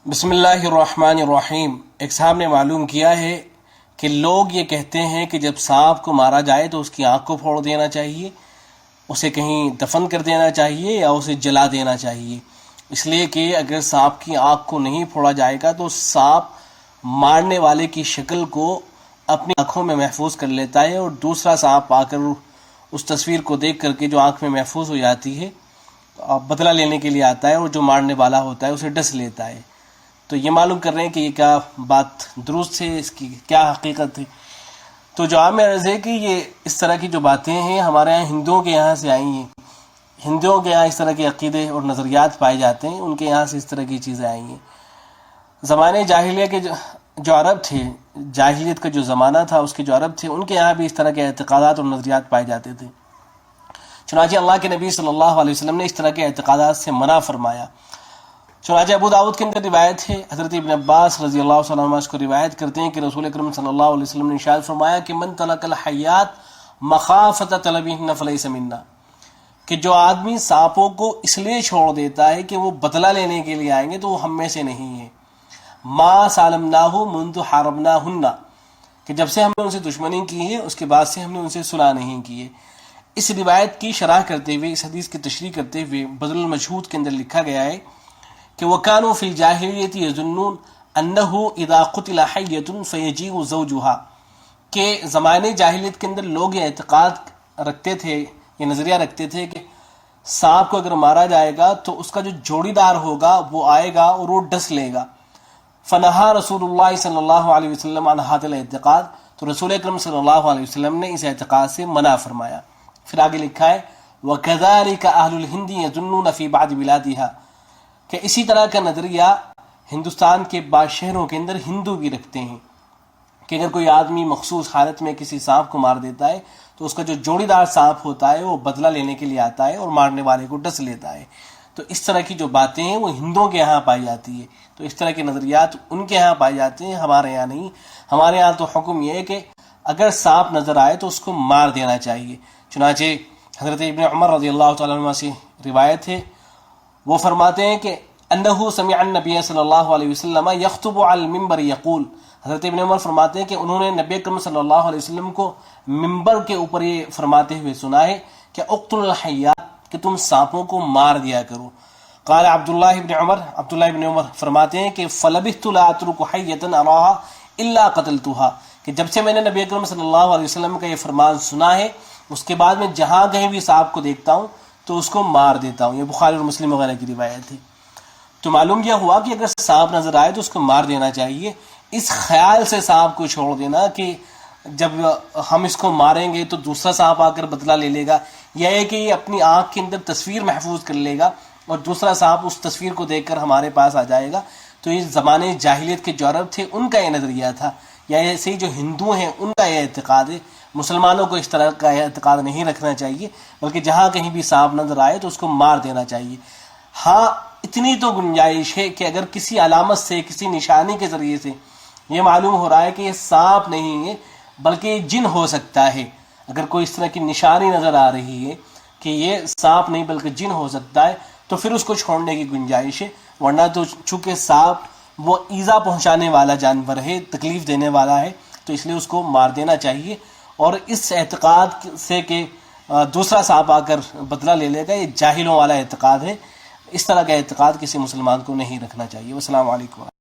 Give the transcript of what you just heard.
بسم اللہ الرحمن الرحیم۔ ایک صاحب نے معلوم کیا ہے کہ لوگ یہ کہتے ہیں کہ جب سانپ کو مارا جائے تو اس کی آنکھ کو پھوڑ دینا چاہیے، اسے کہیں دفن کر دینا چاہیے یا اسے جلا دینا چاہیے، اس لیے کہ اگر سانپ کی آنکھ کو نہیں پھوڑا جائے گا تو سانپ مارنے والے کی شکل کو اپنی آنکھوں میں محفوظ کر لیتا ہے اور دوسرا سانپ آ کر اس تصویر کو دیکھ کر کے جو آنکھ میں محفوظ ہو جاتی ہے بدلہ لینے کے لیے آتا ہے اور جو مارنے والا ہوتا ہے اسے ڈس لیتا ہے۔ تو یہ معلوم کر رہے ہیں کہ یہ کیا بات درست ہے، اس کی کیا حقیقت ہے۔ تو جو عام عرض ہے کہ یہ اس طرح کی جو باتیں ہیں ہمارے یہاں ہندوؤں کے یہاں سے آئی ہیں، ہندوؤں کے یہاں اس طرح کے عقیدے اور نظریات پائے جاتے ہیں، ان کے یہاں سے اس طرح کی چیزیں آئی ہیں۔ زمانے جاہلیہ کے جو عرب تھے، جاہلیت کا جو زمانہ تھا اس کے جو عرب تھے، ان کے یہاں بھی اس طرح کے اعتقادات اور نظریات پائے جاتے تھے۔ چنانچہ اللہ کے نبی صلی اللہ علیہ وسلم نے اس طرح کے اعتقادات سے منع فرمایا۔ چنانچہ ابو داؤد کے اندر روایت ہے، حضرت ابن عباس رضی اللہ عنہ اس کو روایت کرتے ہیں کہ رسول اکرم صلی اللہ علیہ وسلم نے ارشاد فرمایا کہ من تلک الحیات مخافۃ طلبہن فلیس منا، کہ جو آدمی سانپوں کو اس لیے چھوڑ دیتا ہے کہ وہ بدلہ لینے کے لیے آئیں گے تو وہ ہم میں سے نہیں ہے۔ ما سالمناہ منذ حاربناہن، کہ جب سے ہم نے ان سے دشمنی کی ہے اس کے بعد سے ہم نے ان سے صلح نہیں کی ہے۔ اس روایت کی شرح کرتے ہوئے، اس حدیث کی تشریح کرتے ہوئے بدر المجہود کے اندر لکھا گیا ہے کہ وَكَانُوا فِي الْجَاهِلِيَّةِ يَظُنُّونَ أَنَّهُ إِذَا قُتِلَ حَيَّةٌ فَيَجِيءُ زَوْجُهَا، کہ زمانے جاہلیت کے اندر لوگ یہ اعتقاد رکھتے تھے، یہ نظریہ رکھتے تھے کہ سانپ کو اگر مارا جائے گا تو اس کا جو جوڑی دار ہوگا وہ آئے گا اور وہ ڈس لے گا۔ فنہا رسول اللہ صلی اللہ علیہ وسلم عن ھذا الاعتقاد، تو رسول اکرم صلی اللہ علیہ وسلم نے اس اعتقاد سے منع فرمایا۔ پھر آگے لکھا ہے وَكَذَلِكَ أَهْلُ الْهِنْدِ يَظُنُّونَ فِي بَعْضِ بِلَادِهَا، کہ اسی طرح کا نظریہ ہندوستان کے بعض شہروں کے اندر ہندو بھی رکھتے ہیں کہ اگر کوئی آدمی مخصوص حالت میں کسی سانپ کو مار دیتا ہے تو اس کا جو جوڑی دار سانپ ہوتا ہے وہ بدلہ لینے کے لیے آتا ہے اور مارنے والے کو ڈس لیتا ہے۔ تو اس طرح کی جو باتیں ہیں وہ ہندوؤں کے یہاں پائی جاتی ہے، تو اس طرح کے نظریات ان کے یہاں پائے جاتے ہیں، ہمارے یہاں نہیں۔ ہمارے یہاں تو حکم یہ ہے کہ اگر سانپ نظر آئے تو اس کو مار دینا چاہیے۔ چنانچہ حضرت ابن عمر رضی اللہ تعالیٰ عنہ سے روایت ہے، وہ فرماتے ہیں کہ انہو سمع النبی صلی اللہ علیہ وسلم یخطب علی المنبر یقول، حضرت ابن عمر فرماتے ہیں کہ انہوں نے نبی اکرم صلی اللہ علیہ وسلم کو منبر کے اوپر یہ فرماتے ہوئے سنا ہے کہ اقتلوا الحیات، کہ تم سانپوں کو مار دیا کرو۔ قال عبداللہ ابن عمر فرماتے ہیں کہ فلبثت لا اترک حیۃ اراھا الا قتلتها، کہ جب سے میں نے نبی اکرم صلی اللہ علیہ وسلم کا یہ فرمان سنا ہے اس کے بعد میں جہاں کہیں بھی سانپ کو دیکھتا ہوں تو اس کو مار دیتا ہوں۔ یہ بخاری اور مسلم وغیرہ کی روایت ہے۔ تو معلوم یہ ہوا کہ اگر سانپ نظر آئے تو اس کو مار دینا چاہیے۔ اس خیال سے سانپ کو چھوڑ دینا کہ جب ہم اس کو ماریں گے تو دوسرا سانپ آ کر بدلہ لے لے گا، یا ہے کہ یہ اپنی آنکھ کے اندر تصویر محفوظ کر لے گا اور دوسرا سانپ اس تصویر کو دیکھ کر ہمارے پاس آ جائے گا، تو یہ زمانے جاہلیت کے جو عرب تھے ان کا یہ نظریہ تھا، یا ایسے ہی جو ہندو ہیں ان کا یہ اعتقاد ہے۔ مسلمانوں کو اس طرح کا اعتقاد نہیں رکھنا چاہیے، بلکہ جہاں کہیں بھی سانپ نظر آئے تو اس کو مار دینا چاہیے۔ ہاں اتنی تو گنجائش ہے کہ اگر کسی علامت سے، کسی نشانی کے ذریعے سے یہ معلوم ہو رہا ہے کہ یہ سانپ نہیں ہے بلکہ یہ جن ہو سکتا ہے، اگر کوئی اس طرح کی نشانی نظر آ رہی ہے کہ یہ سانپ نہیں بلکہ جن ہو سکتا ہے تو پھر اس کو چھوڑنے کی گنجائش ہے، ورنہ تو چونکہ سانپ وہ ایذا پہنچانے والا جانور ہے، تکلیف دینے والا ہے، تو اس لیے اس کو مار دینا چاہیے۔ اور اس اعتقاد سے کہ دوسرا سانپ آ کر بدلہ لے لے گا، یہ جاہلوں والا اعتقاد ہے، اس طرح کا اعتقاد کسی مسلمان کو نہیں رکھنا چاہیے۔ والسلام علیکم۔